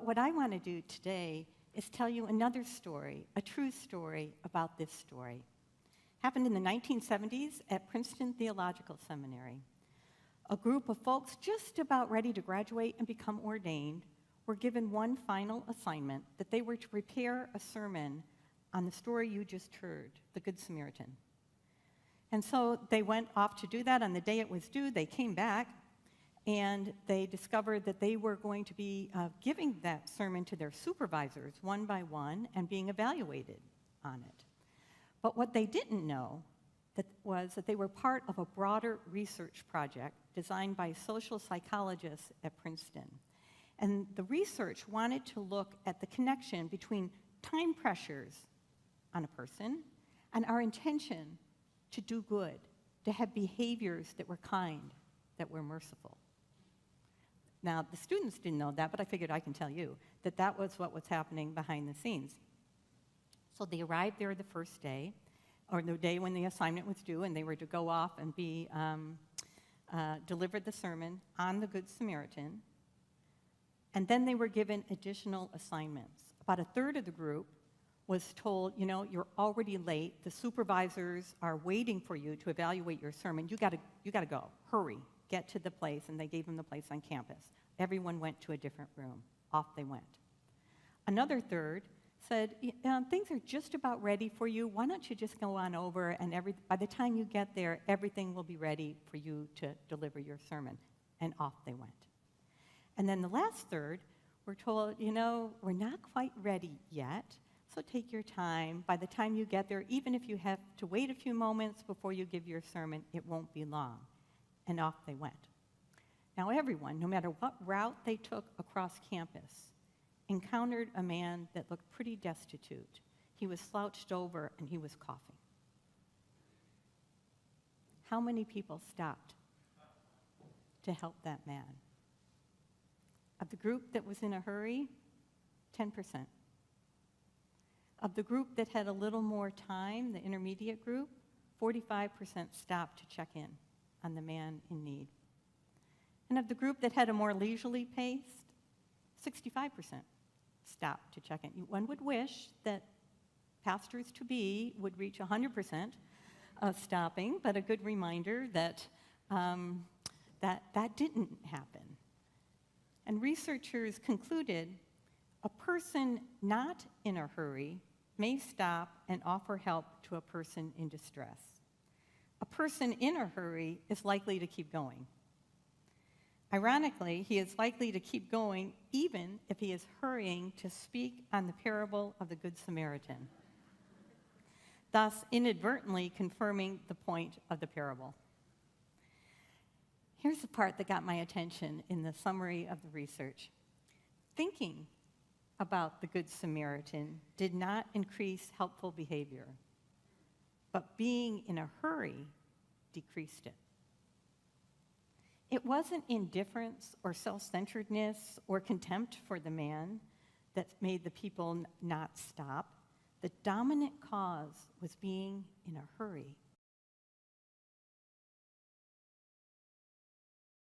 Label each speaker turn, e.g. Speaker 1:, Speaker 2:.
Speaker 1: what I want to do today is tell you another story, a true story about this story. Happened in the 1970s at Princeton Theological Seminary. A group of folks just about ready to graduate and become ordained were given one final assignment, that they were to prepare a sermon on the story you just heard, the Good Samaritan. And so they went off to do that. On the day it was due, they came back, and they discovered that they were going to be giving that sermon to their supervisors one by one and being evaluated on it. But what they didn't know was that they were part of a broader research project designed by social psychologists at Princeton. And the research wanted to look at the connection between time pressures on a person and our intention to do good, to have behaviors that were kind, that were merciful. Now, the students didn't know that, but I figured I can tell you that that was what was happening behind the scenes. So they arrived there the first day, or the day when the assignment was due, and they were to go off and be delivered the sermon on the Good Samaritan. And then they were given additional assignments. About a third of the group was told, you're already late. The supervisors are waiting for you to evaluate your sermon. You got to go. Hurry. Get to the place. And they gave them the place on campus. Everyone went to a different room. Off they went. Another third said, things are just about ready for you. Why don't you just go on over, and by the time you get there, everything will be ready for you to deliver your sermon. And off they went. And then the last third were told, we're not quite ready yet, so take your time. By the time you get there, even if you have to wait a few moments before you give your sermon, it won't be long. And off they went. Now everyone, no matter what route they took across campus, encountered a man that looked pretty destitute. He was slouched over and he was coughing. How many people stopped to help that man? Of the group that was in a hurry, 10%. Of the group that had a little more time, the intermediate group, 45% stopped to check in on the man in need. And of the group that had a more leisurely pace, 65% stopped to check in. One would wish that pastors-to-be would reach 100% of stopping, but a good reminder that that didn't happen. And researchers concluded a person not in a hurry may stop and offer help to a person in distress. A person in a hurry is likely to keep going. Ironically, he is likely to keep going even if he is hurrying to speak on the parable of the Good Samaritan, thus inadvertently confirming the point of the parable. Here's the part that got my attention in the summary of the research. Thinking about the Good Samaritan did not increase helpful behavior, but being in a hurry decreased it. It wasn't indifference or self-centeredness or contempt for the man that made the people not stop. The dominant cause was being in a hurry